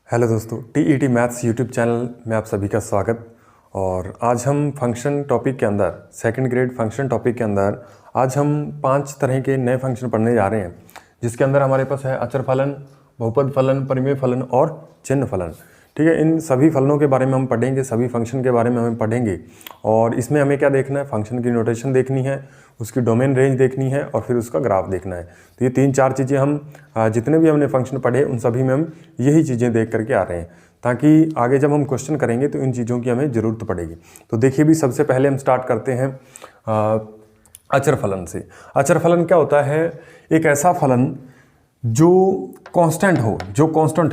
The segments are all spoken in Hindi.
हेलो दोस्तों, टीईटी मैथ्स यूट्यूब चैनल में आप सभी का स्वागत। और आज हम फंक्शन टॉपिक के अंदर सेकंड ग्रेड फंक्शन टॉपिक के अंदर आज हम 5 तरह के नए फंक्शन पढ़ने जा रहे हैं, जिसके अंदर हमारे पास है अचर फलन, बहुपद फलन, परिमेय फलन और चिन्ह फलन। ठीक है, इन सभी फलनों के बारे में हम पढ़ेंगे, सभी फंक्शन के बारे में हम पढ़ेंगे। और इसमें हमें क्या देखना है, फंक्शन की नोटेशन देखनी है, उसकी डोमेन रेंज देखनी है और फिर उसका ग्राफ देखना है। तो ये 3-4 चीज़ें हम जितने भी हमने फंक्शन पढ़े उन सभी में हम यही चीज़ें देख करके आ रहे हैं, ताकि आगे जब हम क्वेश्चन करेंगे तो इन चीज़ों की हमें ज़रूरत पड़ेगी। तो देखिए भी, सबसे पहले हम स्टार्ट करते हैं अचर फलन से। अचर फलन क्या होता है? एक ऐसा फलन जो कांस्टेंट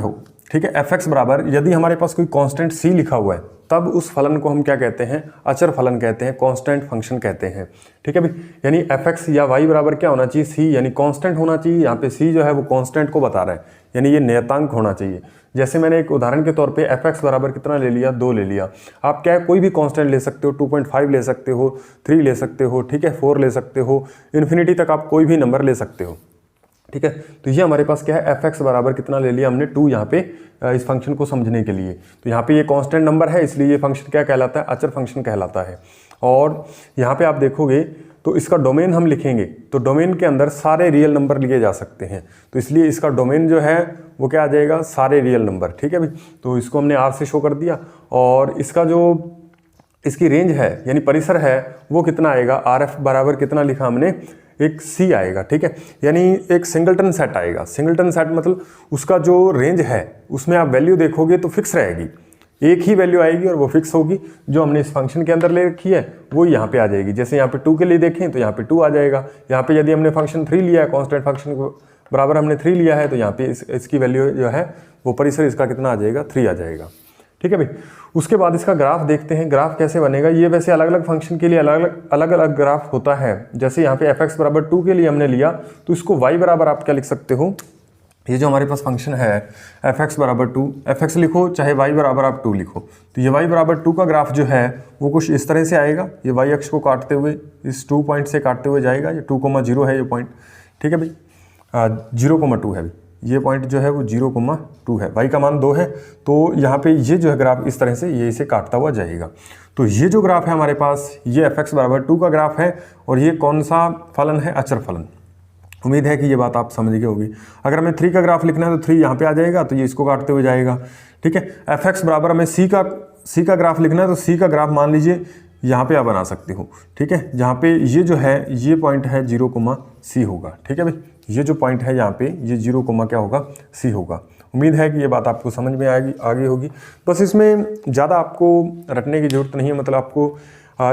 हो, ठीक है। fx बराबर, यदि हमारे पास कोई कांस्टेंट c लिखा हुआ है तब उस फलन को हम क्या कहते हैं? अचर फलन कहते हैं, कांस्टेंट फंक्शन कहते हैं। ठीक है भाई, यानी fx या y बराबर क्या होना चाहिए? c, यानी कांस्टेंट होना चाहिए। यहाँ पे c जो है वो कांस्टेंट को बता रहा है, यानी ये नियतांक होना चाहिए। जैसे मैंने एक उदाहरण के तौर पे fx बराबर कितना ले लिया? 2 ले लिया। आप क्या है, कोई भी कांस्टेंट ले सकते हो, 2.5 ले सकते हो, 3 ले सकते हो, ठीक है, 4 ले सकते हो, इन्फिनिटी तक आप कोई भी नंबर ले सकते हो। ठीक है, तो ये हमारे पास क्या है? fx बराबर कितना ले लिया हमने? 2 यहाँ पे इस फंक्शन को समझने के लिए। तो यहाँ पे ये कांस्टेंट नंबर है, इसलिए ये फंक्शन क्या कहलाता है? अचर फंक्शन कहलाता है। और यहाँ पे आप देखोगे तो इसका डोमेन हम लिखेंगे तो डोमेन के अंदर सारे रियल नंबर लिए जा सकते हैं, तो इसलिए इसका डोमेन जो है वो क्या आ जाएगा? सारे रियल नंबर। ठीक है भाई, तो इसको हमने r से शो कर दिया। और इसका जो इसकी रेंज है यानी परिसर है वो कितना आएगा? rf बराबर कितना लिखा हमने? एक c आएगा। ठीक है, यानी एक सिंगलटन सेट आएगा। सिंगलटन सेट मतलब उसका जो रेंज है उसमें आप वैल्यू देखोगे तो फिक्स रहेगी, एक ही वैल्यू आएगी और वो फिक्स होगी। जो हमने इस फंक्शन के अंदर ले रखी है वो यहाँ पे आ जाएगी। जैसे यहाँ पे 2 के लिए देखें तो यहाँ पे 2 आ जाएगा। यहाँ पे यदि हमने फंक्शन 3 लिया है, कॉन्स्टेंट फंक्शन को बराबर हमने 3 लिया है, तो यहाँ पे इसकी वैल्यू जो है वो परिसर इसका कितना आ जाएगा? 3 आ जाएगा। ठीक है भाई, उसके बाद इसका ग्राफ देखते हैं। ग्राफ कैसे बनेगा? ये वैसे अलग अलग फंक्शन के लिए अलग अलग ग्राफ होता है। जैसे यहाँ पे fx बराबर 2 के लिए हमने लिया तो इसको y बराबर आप क्या लिख सकते हो? ये जो हमारे पास फंक्शन है fx बराबर 2, fx लिखो चाहे y बराबर आप 2 लिखो, तो ये y बराबर 2 का ग्राफ जो है वो कुछ इस तरह से आएगा। ये y अक्ष को काटते हुए इस 2 पॉइंट से काटते हुए जाएगा। ये 2,0 है ये पॉइंट। ठीक है भाई, 0,2 है भाई, ये पॉइंट जो है वो 0,2 है। y का मान 2 है, तो यहाँ पे ये जो है ग्राफ इस तरह से ये इसे काटता हुआ जाएगा। तो ये जो ग्राफ है हमारे पास, ये fx बराबर 2 का ग्राफ है और ये कौन सा फलन है? अचर फलन। उम्मीद है कि ये बात आप समझ गए होगी। अगर हमें 3 का ग्राफ लिखना है तो 3 यहाँ पे आ जाएगा, तो ये इसको काटते हुए जाएगा। ठीक है, fx बराबर हमें c का ग्राफ लिखना है तो c का ग्राफ मान लीजिए यहाँ पे आप बना सकते हो। ठीक है, जहाँ पे ये जो है ये पॉइंट है 0,c होगा। ठीक है भाई, ये जो पॉइंट है यहाँ पे ये 0, क्या होगा? c होगा। उम्मीद है कि ये बात आपको समझ में आगी होगी। बस इसमें ज़्यादा आपको रटने की ज़रूरत नहीं है, मतलब आपको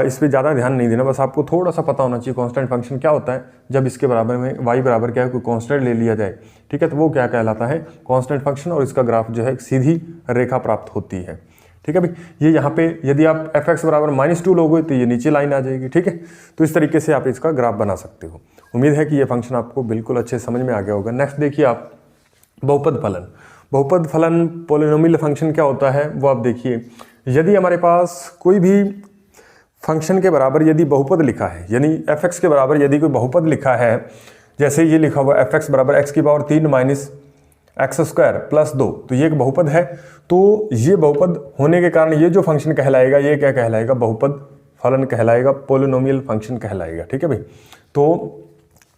इस पर ज़्यादा ध्यान नहीं देना। बस आपको थोड़ा सा पता होना चाहिए कांस्टेंट फंक्शन क्या होता है। जब इसके बराबर में y बराबर क्या है, कोई कांस्टेंट ले लिया जाए, ठीक है, तो वो क्या कहलाता है? Constant function. और इसका ग्राफ जो है एक सीधी रेखा प्राप्त होती है। ठीक है भाई, ये यहाँ पे यदि आप fx बराबर -2 लोगे तो ये नीचे लाइन आ जाएगी। ठीक है, तो इस तरीके से आप इसका ग्राफ बना सकते हो। उम्मीद है कि ये फंक्शन आपको बिल्कुल अच्छे समझ में आ गया होगा। नेक्स्ट देखिए आप, बहुपद फलन। बहुपद फलन पॉलिनोमियल फंक्शन क्या होता है वो आप देखिए। यदि हमारे पास कोई भी फंक्शन के बराबर यदि बहुपद लिखा है, यानी fx के बराबर यदि कोई बहुपद लिखा है, जैसे ये लिखा हुआ fx बराबर x³ - x² + 2, तो ये एक बहुपद है। तो ये बहुपद होने के कारण ये जो फंक्शन कहलाएगा ये क्या कहलाएगा? बहुपद फलन कहलाएगा, पॉलिनोमियल फंक्शन कहलाएगा। ठीक है भाई, तो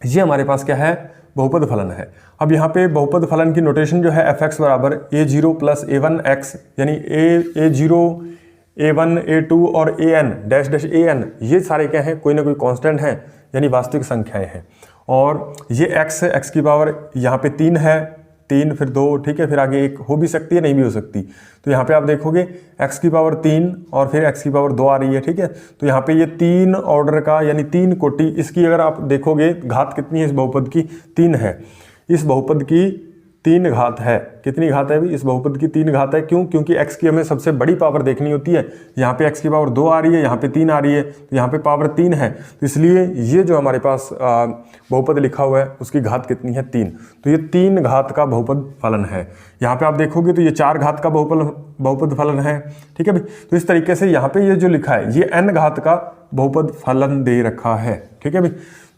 ये हमारे पास क्या है? बहुपद फलन है। अब यहाँ पे बहुपद फलन की नोटेशन जो है fx बराबर a0 + a1x, यानी a0 a1 a2 और an ये सारे क्या हैं? कोई ना कोई कांस्टेंट हैं, यानी वास्तविक संख्याएं हैं। और ये x की पावर यहाँ पे 3 है, 3 फिर 2, ठीक है, फिर आगे 1 हो भी सकती है, नहीं भी हो सकती। तो यहाँ पे आप देखोगे x की पावर 3 और फिर x की पावर 2 आ रही है। ठीक है, तो यहाँ पे ये 3 ऑर्डर का यानी 3 कोटि, इसकी अगर आप देखोगे घात कितनी है इस बहुपद की? 3 है। इस बहुपद की 3 घात है। कितनी घात है भाई? इस बहुपद की 3 घात है। क्यों? क्योंकि x की हमें सबसे बड़ी पावर देखनी होती है। यहाँ पे x की पावर 2 आ रही है, यहाँ पे 3 आ रही है, तो यहाँ पे पावर 3 है। तो इसलिए ये जो हमारे पास बहुपद लिखा हुआ है उसकी घात कितनी है? 3। तो ये 3 घात का बहुपद फलन है। यहाँ पे आप देखोगे तो ये 4 घात का बहुपद फलन है। ठीक है भाई, तो इस तरीके से यहाँ पे ये जो लिखा है ये n घात का बहुपद फलन दे रखा है। ठीक है भाई,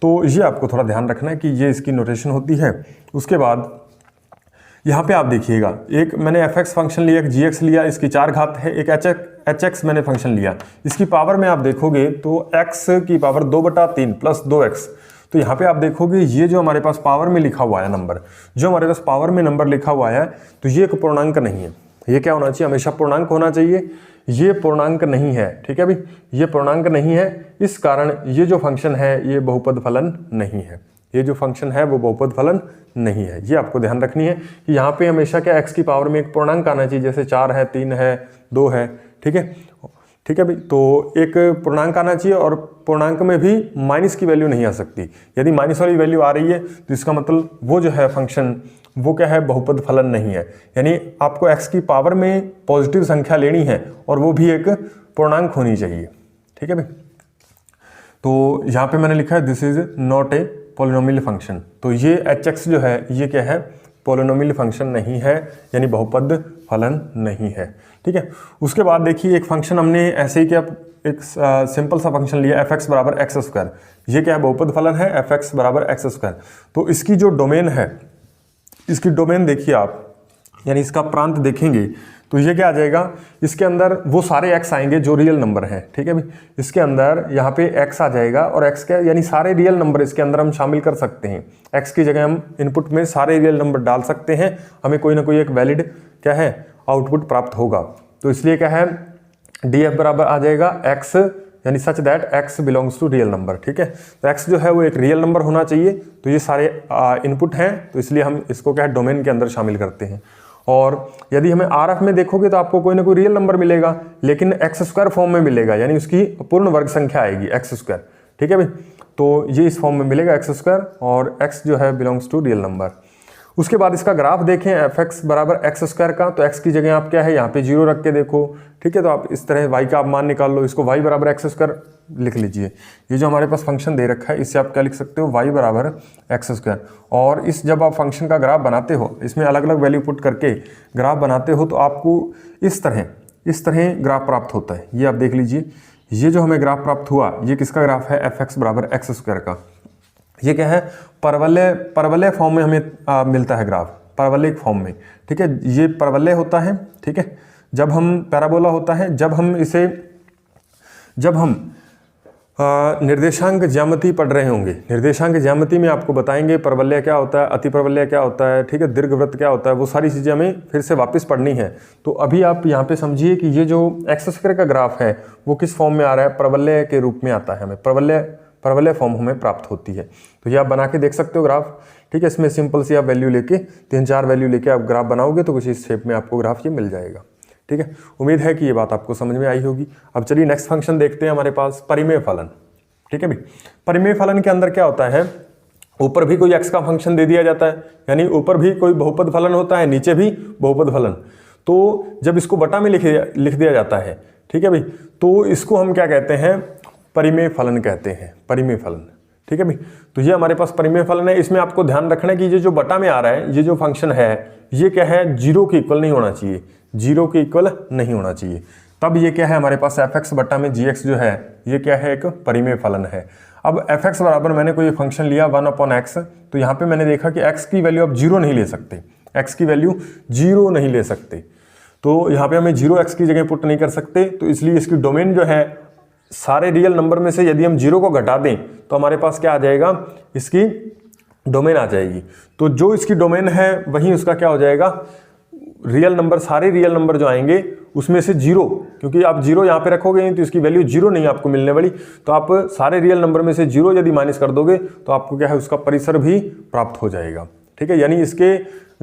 तो ये आपको थोड़ा ध्यान रखना है कि ये इसकी नोटेशन होती है। उसके बाद यहाँ पे आप देखिएगा, एक मैंने fx फंक्शन लिया, एक gx लिया, इसकी 4 घात है, एक hx मैंने फंक्शन लिया। इसकी पावर में आप देखोगे तो x की पावर 2/3 प्लस 2x। तो यहाँ पे आप देखोगे ये जो हमारे पास पावर में लिखा हुआ है नंबर, जो हमारे पास पावर में नंबर लिखा हुआ है, तो ये एक पूर्णांक नहीं है। ये क्या होना चाहिए? हमेशा पूर्णांक होना चाहिए। ये पूर्णांक नहीं है, ठीक है भाई, ये पूर्णांक नहीं है। इस कारण ये जो फंक्शन है ये बहुपद फलन नहीं है। ये जो फंक्शन है वो बहुपद फलन नहीं है। ये आपको ध्यान रखनी है कि यहाँ पे हमेशा क्या x की पावर में एक पूर्णांक आना चाहिए, जैसे 4 है, 3 है, 2 है, ठीक है, ठीक है भाई। तो एक पूर्णांक आना चाहिए और पूर्णांक में भी माइनस की वैल्यू नहीं आ सकती। यदि माइनस वाली वैल्यू आ रही है तो इसका मतलब वो जो है फंक्शन वो क्या है? बहुपद फलन नहीं है। यानी आपको x की पावर में पॉजिटिव संख्या लेनी है और वो भी एक पूर्णांक होनी चाहिए, ठीक है भाई। तो यहाँ पे मैंने लिखा है this is not a polynomial function. तो ये hx जो है ये क्या है? पॉलिनोमियल फंक्शन नहीं है, यानी बहुपद फलन नहीं है, ठीक है। उसके बाद देखिए एक फंक्शन हमने ऐसे ही क्या, एक सिंपल सा फंक्शन लिया fx बराबर एक्स स्क्वायर। ये क्या है? बहुपद फलन है fx बराबर एक्स स्क्वायर। तो इसकी जो डोमेन है, इसकी डोमेन देखिए आप, यानी इसका प्रांत देखेंगे तो ये क्या आ जाएगा? इसके अंदर वो सारे x आएंगे जो रियल नंबर हैं, ठीक है भाई। इसके अंदर यहाँ पे x आ जाएगा और x क्या, यानी सारे रियल नंबर इसके अंदर हम शामिल कर सकते हैं। x की जगह हम इनपुट में सारे रियल नंबर डाल सकते हैं, हमें कोई ना कोई एक वैलिड क्या है आउटपुट प्राप्त होगा। तो इसलिए क्या है? df बराबर आ जाएगा x, यानी such that x belongs to real number, ठीक है। तो x जो है वो एक रियल नंबर होना चाहिए। तो ये सारे इनपुट हैं, तो इसलिए हम इसको क्या है डोमेन के अंदर शामिल करते हैं। और यदि हमें RF में देखोगे तो आपको कोई ना कोई रियल नंबर मिलेगा, लेकिन एक्स स्क्वायर फॉर्म में मिलेगा, यानी उसकी पूर्ण वर्ग संख्या आएगी एक्स स्क्वायर, ठीक है भाई। तो ये इस फॉर्म में मिलेगा एक्स स्क्वायर और x जो है बिलोंग्स टू रियल नंबर। उसके बाद इसका ग्राफ देखें fx बराबर एक्स स्क्वायर का, तो x की जगह आप क्या है यहाँ पे 0 रख के देखो, ठीक है। तो आप इस तरह y का आप मान निकाल लो, इसको y बराबर एक्स स्क्वायर लिख लीजिए। ये जो हमारे पास फंक्शन दे रखा है इससे आप क्या लिख सकते हो? y बराबर एक्स स्क्वायर। और इस जब आप फंक्शन का ग्राफ बनाते हो, इसमें अलग अलग वैल्यू पुट करके ग्राफ बनाते हो, तो आपको इस तरह ग्राफ प्राप्त होता है। ये आप देख लीजिए, ये जो हमें ग्राफ प्राप्त हुआ ये किसका ग्राफ है? fx बराबर एक्स स्क्वायर का। ये क्या है? परवलय फॉर्म में हमें मिलता है ग्राफ, परवलयिक फॉर्म में, ठीक है। ये परवलय होता है, ठीक है। जब हम पैराबोला होता है, जब हम निर्देशांक ज्यामिति पढ़ रहे होंगे, निर्देशांक ज्यामिति में आपको बताएंगे परवलय क्या होता है, अतिपरवलय क्या होता है, ठीक है, दीर्घवृत्त क्या होता है, वो सारी चीज़ें हमें फिर से वापस पढ़नी है। तो अभी आप यहाँ पे समझिए कि ये जो एक्स स्क्वायर का ग्राफ है वो किस फॉर्म में आ रहा है? परवलय के रूप में आता है, हमें परवलय फॉर्म हमें प्राप्त होती है। तो ये आप बना के देख सकते हो ग्राफ, ठीक है। इसमें सिंपल सी आप वैल्यू लेके 3-4 वैल्यू लेके आप ग्राफ बनाओगे तो कुछ इस शेप में आपको ग्राफ ये मिल जाएगा, ठीक है। उम्मीद है कि ये बात आपको समझ में आई होगी। अब चलिए नेक्स्ट फंक्शन देखते हैं हमारे पास, परिमेय फलन, ठीक है भाई। परिमेय फलन के अंदर क्या होता है? ऊपर भी कोई x का फंक्शन दे दिया जाता है, यानी ऊपर भी कोई बहुपद फलन होता है, नीचे भी बहुपद फलन। तो जब इसको बटा में लिख दिया जाता है, ठीक है भाई, तो इसको हम क्या कहते हैं? परिमेय फलन कहते हैं, परिमेय फलन, ठीक है भाई। तो ये हमारे पास परिमेय फलन है। इसमें आपको ध्यान रखना है कि ये जो बटा में आ रहा है, ये जो फंक्शन है ये क्या है? 0 के इक्वल नहीं होना चाहिए, 0 के इक्वल नहीं होना चाहिए। तब ये क्या है? हमारे पास fx बटा में gx जो है ये क्या है? एक परिमेय फलन है। अब fx बराबर मैंने कोई फंक्शन लिया 1/x, तो यहाँ पे मैंने देखा कि x की वैल्यू आप 0 नहीं ले सकते, x की वैल्यू 0 नहीं ले सकते। तो यहाँ पे हमें 0x की जगह पुट नहीं कर सकते, तो इसलिए इसकी डोमेन जो है सारे रियल नंबर में से यदि हम 0 को घटा दें तो हमारे पास क्या आ जाएगा? इसकी डोमेन आ जाएगी। तो जो इसकी डोमेन है वहीं उसका क्या हो जाएगा? रियल नंबर, सारे रियल नंबर जो आएंगे उसमें से 0, क्योंकि आप 0 यहाँ पे रखोगे तो इसकी वैल्यू 0 नहीं आपको मिलने वाली। तो आप सारे रियल नंबर में से 0 यदि माइनस कर दोगे तो आपको क्या है? उसका परिसर भी प्राप्त हो जाएगा, ठीक है। यानी इसके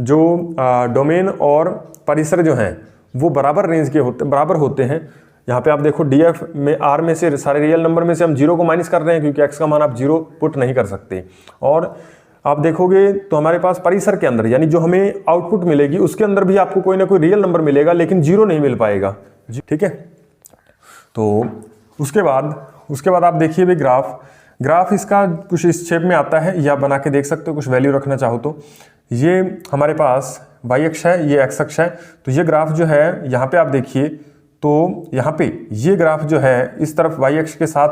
जो डोमेन और परिसर जो हैं वो बराबर रेंज के बराबर होते हैं। यहाँ पे आप देखो df में r में से सारे रियल नंबर में से हम 0 को माइनस कर रहे हैं, क्योंकि x का मान आप 0 पुट नहीं कर सकते। और आप देखोगे तो हमारे पास परिसर के अंदर, यानी जो हमें आउटपुट मिलेगी उसके अंदर भी आपको कोई ना कोई रियल नंबर मिलेगा, लेकिन 0 नहीं मिल पाएगा, ठीक है। तो उसके बाद आप देखिए भाई ग्राफ इसका कुछ इस शेप में आता है, या बना के देख सकते हो, कुछ वैल्यू रखना चाहो तो। ये हमारे पास y अक्ष है, ये x अक्ष है। तो ये ग्राफ जो है यहाँ पे आप देखिए, तो यहाँ पे ये ग्राफ जो है इस तरफ y अक्ष के साथ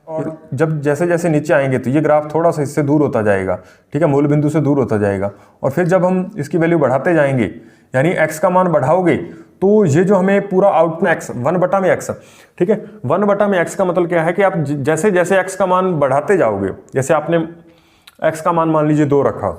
और जब जैसे जैसे नीचे आएंगे तो ये ग्राफ थोड़ा सा इससे दूर होता जाएगा, ठीक है, मूल बिंदु से दूर होता जाएगा। और फिर जब हम इसकी वैल्यू बढ़ाते जाएंगे, यानी x का मान बढ़ाओगे, तो ये जो हमें पूरा आउटपुट x 1/x, ठीक है, 1/x का मतलब क्या है कि आप जैसे जैसे x का मान बढ़ाते जाओगे, जैसे आपने x का मान मान लीजिए 2 रखा,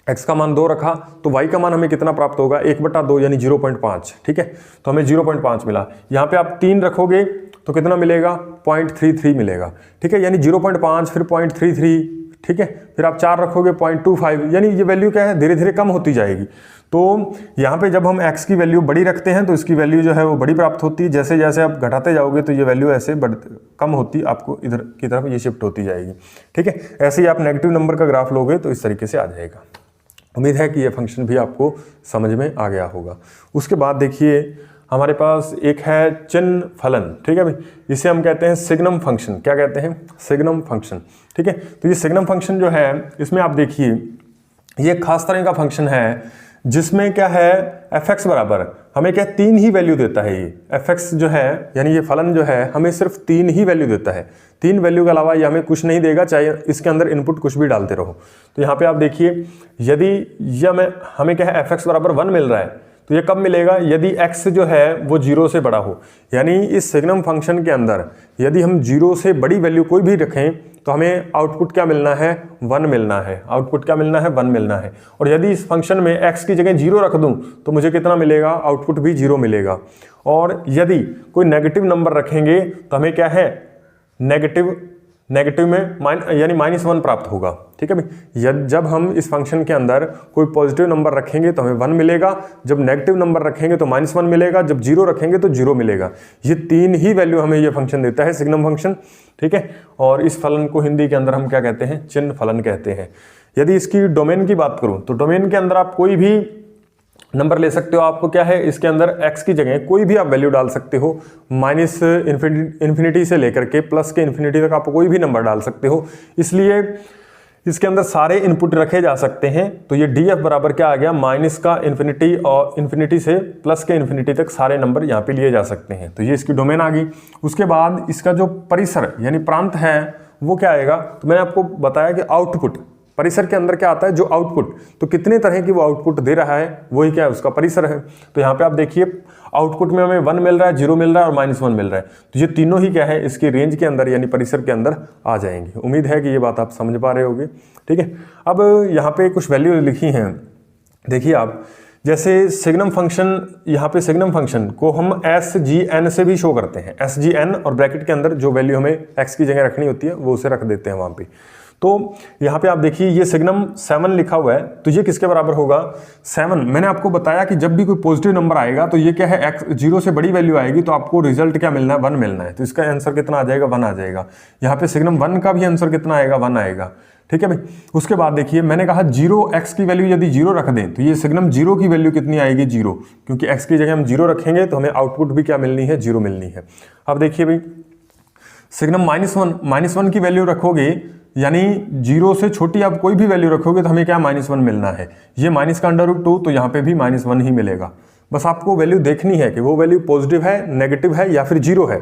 x का मान 2 रखा, तो y का मान हमें कितना प्राप्त होगा, 1/2 यानी 0.5, ठीक है, तो हमें 0.5 मिला। यहाँ पे आप 3 रखोगे तो कितना मिलेगा, 0.33 मिलेगा, ठीक है, यानी 0.5 फिर 0.33, ठीक है, फिर आप 4 रखोगे 0.25, यानी ये वैल्यू क्या है, धीरे धीरे कम होती जाएगी। तो यहाँ पे जब हम x की वैल्यू बड़ी रखते हैं तो इसकी वैल्यू जो है वो बड़ी प्राप्त होती है, जैसे जैसे आप घटाते जाओगे तो ये वैल्यू ऐसे कम होती, आपको इधर की तरफ ये शिफ्ट होती जाएगी, ठीक है। ऐसे ही आप नेगेटिव नंबर का ग्राफ लोगे तो इस तरीके से आ जाएगा। उम्मीद है कि ये फंक्शन भी आपको समझ में आ गया होगा। उसके बाद देखिए हमारे पास एक है चिन्ह फलन, ठीक है भाई, इसे हम कहते हैं सिग्नम फंक्शन। क्या कहते हैं, सिग्नम फंक्शन, ठीक है। तो ये सिग्नम फंक्शन जो है, इसमें आप देखिए ये खास तरह का फंक्शन है जिसमें क्या है, f(x) बराबर हमें क्या 3 ही वैल्यू देता है। ये f(x) जो है, यानी ये फलन जो है हमें सिर्फ 3 ही वैल्यू देता है, 3 वैल्यू के अलावा ये हमें कुछ नहीं देगा, चाहे इसके अंदर इनपुट कुछ भी डालते रहो। तो यहाँ पे आप देखिए, यदि ये हमें क्या है, f(x) बराबर 1 मिल रहा है, तो ये कब मिलेगा, यदि x जो है वो 0 से बड़ा हो। यानी इस सिग्नम फंक्शन के अंदर यदि हम 0 से बड़ी वैल्यू कोई भी रखें तो हमें आउटपुट क्या मिलना है, 1 मिलना है, आउटपुट क्या मिलना है, 1 मिलना है। और यदि इस फंक्शन में x की जगह 0 रख दूं तो मुझे कितना मिलेगा, आउटपुट भी 0 मिलेगा। और यदि कोई नेगेटिव नंबर रखेंगे तो हमें क्या है, नेगेटिव में यानी -1 प्राप्त होगा, ठीक है भाई। जब हम इस फंक्शन के अंदर कोई पॉजिटिव नंबर रखेंगे तो हमें 1 मिलेगा, जब नेगेटिव नंबर रखेंगे तो -1 मिलेगा, जब 0 रखेंगे तो 0 मिलेगा। ये 3 ही वैल्यू हमें ये फंक्शन देता है, सिग्नम फंक्शन, ठीक है। और इस फलन को हिंदी के अंदर हम क्या कहते हैं, चिन्ह फलन कहते हैं। यदि इसकी डोमेन की बात करूं तो डोमेन के अंदर आप कोई भी नंबर ले सकते हो। आपको क्या है, इसके अंदर x की जगह कोई भी आप वैल्यू डाल सकते हो, -इन्फिनिटी से लेकर के +∞ तक आप कोई भी नंबर डाल सकते हो। इसलिए इसके अंदर सारे इनपुट रखे जा सकते हैं। तो ये df बराबर क्या आ गया, -∞ और इन्फिनिटी से +∞ तक सारे नंबर यहाँ पे लिए जा सकते हैं। तो ये इसकी डोमेन आ गई। उसके बाद इसका जो परिसर यानी प्रांत है वो क्या आएगा, तो मैंने आपको बताया कि आउटपुट, परिसर के अंदर क्या आता है, जो आउटपुट, तो कितने तरह की वो आउटपुट दे रहा है वही क्या है, उसका परिसर है। तो यहाँ पे आप देखिए आउटपुट में हमें 1 मिल रहा है, 0 मिल रहा है और -1 मिल रहा है। तो ये तीनों ही क्या है, इसकी रेंज के अंदर यानी परिसर के अंदर आ जाएंगे। उम्मीद है कि ये बात आप समझ पा रहे होंगे, ठीक है। अब यहाँ पे कुछ वैल्यू लिखी हैं, देखिए आप, जैसे सिग्नम फंक्शन, यहाँ पे सिग्नम फंक्शन को हम SGN से भी शो करते हैं, SGN, और ब्रैकेट के अंदर जो वैल्यू हमें x की जगह रखनी होती है वो उसे रख देते हैं वहाँ पे। तो यहाँ पे आप देखिए ये सिग्नम 7 लिखा हुआ है, तो ये किसके बराबर होगा, 7। मैंने आपको बताया कि जब भी कोई पॉजिटिव नंबर आएगा तो ये क्या है, x 0 से बड़ी वैल्यू आएगी तो आपको रिजल्ट क्या मिलना है, 1 मिलना है। तो इसका आंसर कितना आ जाएगा, 1 आ जाएगा। यहाँ पे सिग्नम 1 का भी आंसर कितना आएगा, 1 आएगा, ठीक है भाई। उसके बाद देखिए मैंने कहा 0x की वैल्यू यदि 0 रख दें तो ये सिग्नम 0 की वैल्यू कितनी आएगी, 0, क्योंकि x की जगह हम 0 रखेंगे तो हमें आउटपुट भी क्या मिलनी है, 0 मिलनी है। अब देखिए भाई सिग्नम -1 की वैल्यू रखोगे, यानी 0 से छोटी आप कोई भी वैल्यू रखोगे तो हमें क्या -1 मिलना है। ये माइनस का √2, तो यहाँ पे भी -1 ही मिलेगा। बस आपको वैल्यू देखनी है कि वो वैल्यू पॉजिटिव है, नेगेटिव है या फिर 0 है,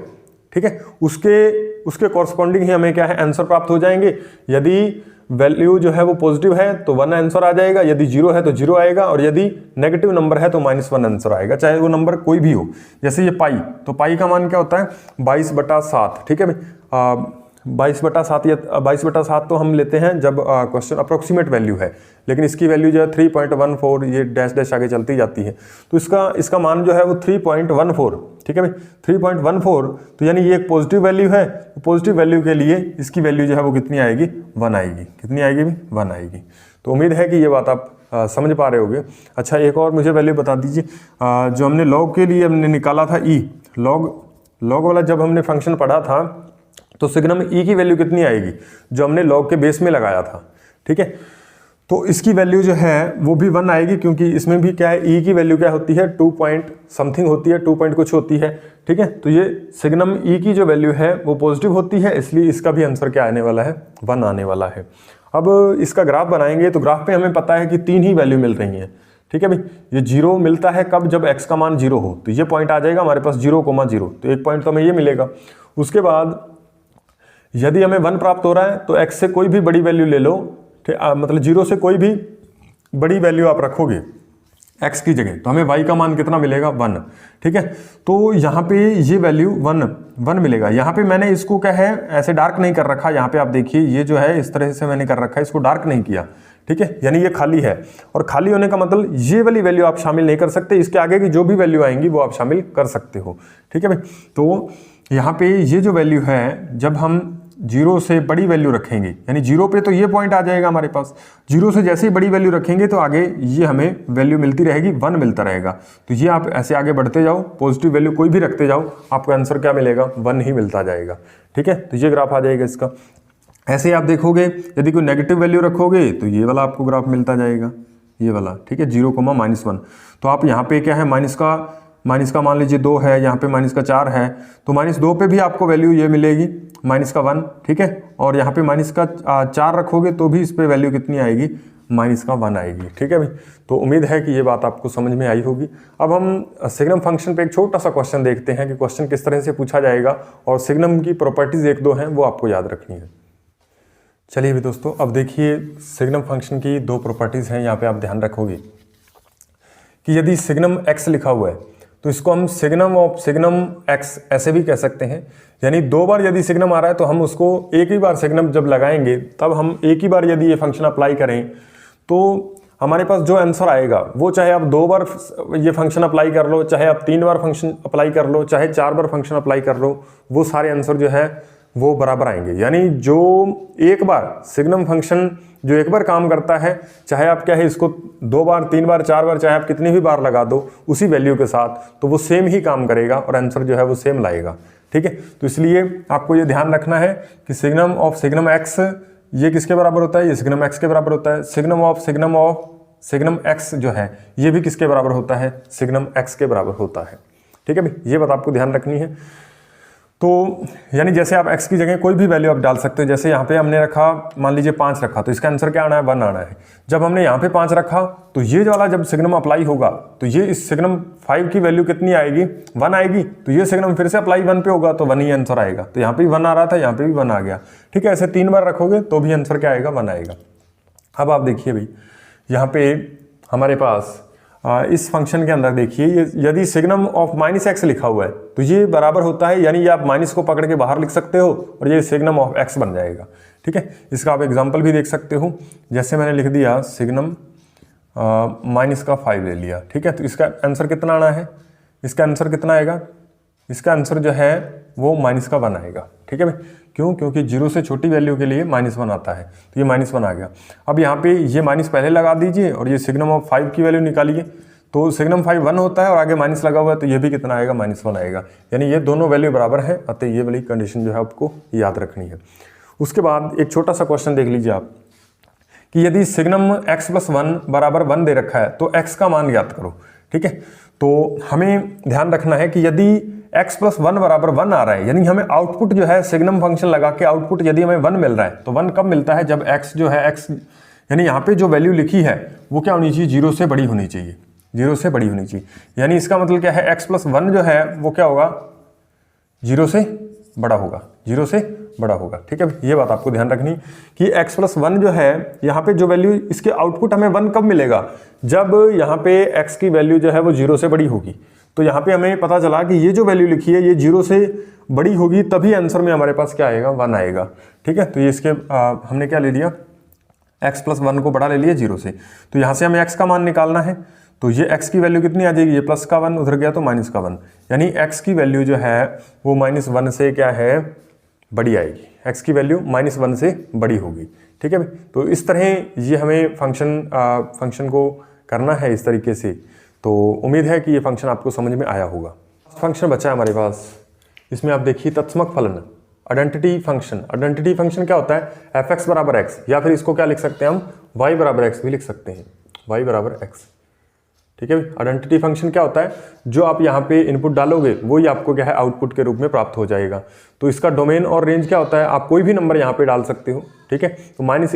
ठीक है। उसके कॉरस्पॉन्डिंग ही हमें क्या है, आंसर प्राप्त हो जाएंगे। यदि वैल्यू जो है वो पॉजिटिव है तो 1 आंसर आ जाएगा, यदि 0 है तो 0 आएगा, और यदि नेगेटिव नंबर है तो -1 आंसर आएगा, चाहे वो नंबर कोई भी हो। जैसे ये पाई, तो पाई का मान क्या होता है, 22/7, ठीक है भाई। 22/7 या 22/7 तो हम लेते हैं जब क्वेश्चन अप्रोक्सीमेट वैल्यू है, लेकिन इसकी वैल्यू जो है 3.14, ये डैश आगे चलती जाती है। तो इसका मान जो है वो 3.14, ठीक है भाई, 3.14। तो यानी ये एक पॉजिटिव वैल्यू है, तो पॉजिटिव वैल्यू के लिए इसकी वैल्यू जो है वो कितनी आएगी, 1 आएगी। कितनी आएगी भी, 1 आएगी। तो उम्मीद है कि ये बात आप समझ पा रहे होंगे। अच्छा, एक और मुझे वैल्यू बता दीजिए, जो हमने लॉग के लिए हमने निकाला था ई, लॉग वाला जब हमने फंक्शन पढ़ा था तो सिग्नम ई की वैल्यू कितनी आएगी, जो हमने लॉग के बेस में लगाया था, ठीक है। तो इसकी वैल्यू जो है वो भी 1 आएगी, क्योंकि इसमें भी क्या है, ई की वैल्यू क्या होती है, 2 पॉइंट समथिंग होती है, 2 पॉइंट कुछ होती है, ठीक है। तो ये सिग्नम ई की जो वैल्यू है वो पॉजिटिव होती है, इसलिए इसका भी आंसर क्या आने वाला है, 1 आने वाला है। अब इसका ग्राफ बनाएंगे तो ग्राफ पे हमें पता है कि 3 ही वैल्यू मिल रही हैं, ठीक है भाई। ये 0 मिलता है कब, जब x का मान 0 हो, तो ये पॉइंट आ जाएगा हमारे पास 0,0, तो एक पॉइंट तो हमें ये मिलेगा। उसके बाद यदि हमें 1 प्राप्त हो रहा है तो x से कोई भी बड़ी वैल्यू ले लो, मतलब 0 से कोई भी बड़ी वैल्यू आप रखोगे x की जगह, तो हमें y का मान कितना मिलेगा, 1। ठीक है, तो यहाँ पे ये वैल्यू 1 मिलेगा। यहाँ पे मैंने इसको क्या है ऐसे डार्क नहीं कर रखा, यहाँ पे आप देखिए ये जो है इस तरह से मैंने कर रखा है, इसको डार्क नहीं किया। ठीक है, यानी ये खाली है, और खाली होने का मतलब ये वाली वैल्यू आप शामिल नहीं कर सकते, इसके आगे की जो भी वैल्यू आएंगी वो आप शामिल कर सकते हो। ठीक है भाई, तो यहाँ पे ये जो वैल्यू है, जब हम 0 से बड़ी वैल्यू रखेंगे, यानी 0 पे तो ये पॉइंट आ जाएगा हमारे पास, 0 से जैसे ही बड़ी वैल्यू रखेंगे तो आगे ये हमें वैल्यू मिलती रहेगी, 1 मिलता रहेगा। तो ये आप ऐसे आगे बढ़ते जाओ, पॉजिटिव वैल्यू कोई भी रखते जाओ, आपको आंसर क्या मिलेगा, 1 ही मिलता जाएगा। ठीक है, तो ये ग्राफ आ जाएगा इसका। ऐसे ही आप देखोगे, यदि कोई नेगेटिव वैल्यू रखोगे तो ये वाला आपको ग्राफ मिलता जाएगा, ये वाला। ठीक है, 0, -1। तो आप यहाँ पे क्या है, माइनस का मान लीजिए 2 है, यहाँ पे माइनस का 4 है, तो -2 पे भी आपको वैल्यू ये मिलेगी, -1। ठीक है, और यहाँ पे -4 रखोगे तो भी इस पे वैल्यू कितनी आएगी, -1 आएगी। ठीक है भाई, तो उम्मीद है कि ये बात आपको समझ में आई होगी। अब हम सिग्नम फंक्शन पे एक छोटा सा क्वेश्चन देखते हैं कि क्वेश्चन किस तरह से पूछा जाएगा, और सिग्नम की प्रॉपर्टीज 1-2 हैं वो आपको याद रखनी है। चलिए भी दोस्तों, अब देखिए सिग्नम फंक्शन की 2 प्रॉपर्टीज हैं, यहाँ पे आप ध्यान रखोगे कि यदि सिग्नम x लिखा हुआ है तो इसको हम सिग्नम ऑफ सिग्नम x ऐसे भी कह सकते हैं। यानी 2 बार यदि सिग्नम आ रहा है तो हम उसको एक ही बार सिग्नम जब लगाएंगे, तब हम एक ही बार यदि ये फंक्शन अप्लाई करें तो हमारे पास जो आंसर आएगा वो, चाहे आप 2 बार ये फंक्शन अप्लाई कर लो, चाहे आप 3 बार फंक्शन अप्लाई कर लो, चाहे 4 बार फंक्शन अप्लाई कर लो, वो सारे आंसर जो है वो बराबर आएंगे। यानी जो एक बार सिग्नम फंक्शन जो एक बार काम करता है, चाहे आप क्या है इसको 2 बार, 3 बार, 4 बार, चाहे आप कितनी भी बार लगा दो उसी वैल्यू के साथ, तो वो सेम ही काम करेगा और आंसर जो है वो सेम लाएगा। ठीक है, तो इसलिए आपको ये ध्यान रखना है कि सिग्नम ऑफ सिग्नम x ये किसके बराबर होता है, ये सिग्नम x के बराबर होता है। सिग्नम ऑफ सिग्नम x जो है ये भी किसके बराबर होता है, सिग्नम x के बराबर होता है। ठीक है भाई, ये बात आपको ध्यान रखनी है। तो यानी जैसे आप x की जगह कोई भी वैल्यू आप डाल सकते हो। जैसे यहाँ पे हमने रखा, मान लीजिए 5 रखा, तो इसका आंसर क्या आना है, 1 आना है। जब हमने यहाँ पे 5 रखा तो ये वाला जब सिग्नम अप्लाई होगा तो ये इस सिग्नम 5 की वैल्यू कितनी आएगी, 1 आएगी। तो ये सिग्नम फिर से अप्लाई 1 पे होगा तो 1 ही आंसर आएगा। तो यहाँ पे 1 आ रहा था, यहाँ पे भी 1 आ गया। ठीक है, ऐसे 3 बार रखोगे तो भी आंसर क्या आएगा, 1 आएगा। अब आप देखिए भाई, यहाँ पे हमारे पास इस फंक्शन के अंदर देखिए, यदि सिग्नम ऑफ -x लिखा हुआ है तो ये बराबर होता है, यानी ये आप माइनस को पकड़ के बाहर लिख सकते हो और ये सिग्नम ऑफ x बन जाएगा। ठीक है, इसका आप एग्जांपल भी देख सकते हो। जैसे मैंने लिख दिया सिग्नम -5 ले लिया। ठीक है, तो इसका आंसर कितना आना है, इसका आंसर कितना आएगा, इसका आंसर जो है वो -1 आएगा। ठीक है भाई, क्यों, क्योंकि 0 से छोटी वैल्यू के लिए -1 आता है, तो ये -1 आ गया। अब यहाँ पे ये माइनस पहले लगा दीजिए और ये सिग्नम ऑफ 5 की वैल्यू निकालिए, तो सिग्नम 5 1 होता है और आगे माइनस लगा हुआ है, तो ये भी कितना आएगा, -1 आएगा। यानी ये दोनों वैल्यू बराबर है, अतः ये वाली कंडीशन जो है आपको याद रखनी है। उसके बाद एक छोटा सा क्वेश्चन देख लीजिए आप कि यदि सिग्नम x + 1 = 1 दे रखा है तो x का मान ज्ञात करो। ठीक है, तो हमें ध्यान रखना है कि यदि x + 1 = 1 आ रहा है, यानी हमें आउटपुट जो है सिग्नम फंक्शन लगा के आउटपुट यदि हमें 1 मिल रहा है, तो 1 कब मिलता है, जब x जो है x, यानी यहाँ पे जो वैल्यू लिखी है वो क्या होनी चाहिए, 0 से बड़ी होनी चाहिए, 0 से बड़ी होनी चाहिए। यानी इसका मतलब क्या है, x + 1 जो है वो क्या होगा, 0 से बड़ा होगा, 0 से बड़ा होगा। ठीक है, ये बात आपको ध्यान रखनी कि x + 1 जो है, यहाँ पे जो वैल्यू इसके आउटपुट हमें 1 कब मिलेगा, जब यहाँ पे x की वैल्यू जो है वो 0 से बड़ी होगी। तो यहाँ पे हमें पता चला कि ये जो वैल्यू लिखी है ये 0 से बड़ी होगी, तभी आंसर में हमारे पास क्या आएगा, 1 आएगा। ठीक है, तो ये इसके हमने क्या ले लिया, x + 1 को बड़ा ले लिया 0 से। तो यहाँ से हमें x का मान निकालना है, तो ये x की वैल्यू कितनी आ जाएगी, ये प्लस का 1 उधर गया तो माइनस का 1, यानी x की वैल्यू जो है वो -1 से क्या है, बड़ी आएगी। x की वैल्यू -1 से बड़ी होगी। ठीक है भाई, तो इस तरह ये हमें फंक्शन को करना है इस तरीके से। तो उम्मीद है कि ये फंक्शन आपको समझ में आया होगा। फंक्शन बचा है हमारे पास, इसमें आप देखिए तत्समक फलन, आइडेंटिटी फंक्शन। आइडेंटिटी फंक्शन क्या होता है, f(x) = x, या फिर इसको क्या लिख सकते हैं हम, y = x भी लिख सकते हैं, y = x। ठीक है, आइडेंटिटी फंक्शन क्या होता है, जो आप यहाँ पे इनपुट डालोगे वही आपको क्या है आउटपुट के रूप में प्राप्त हो जाएगा। तो इसका डोमेन और रेंज क्या होता है, आप कोई भी नंबर यहाँ पे डाल सकते हो। ठीक है, तो -∞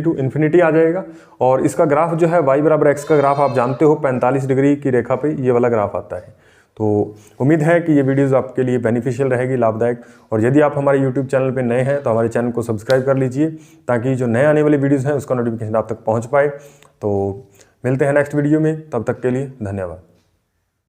to ∞ आ जाएगा। और इसका ग्राफ जो है y = x का ग्राफ आप जानते हो, 45 डिग्री की रेखा पे ये वाला ग्राफ आता है। तो उम्मीद है कि ये वीडियोस आपके लिए बेनिफिशियल रहेगी, लाभदायक। और यदि आप हमारे यूट्यूब चैनल पे नए हैं तो हमारे चैनल को सब्सक्राइब कर लीजिए, ताकि जो नए आने वाली वीडियोस हैं उसका नोटिफिकेशन आप तक पहुंच पाए। तो मिलते हैं नेक्स्ट वीडियो में, तब तक के लिए धन्यवाद।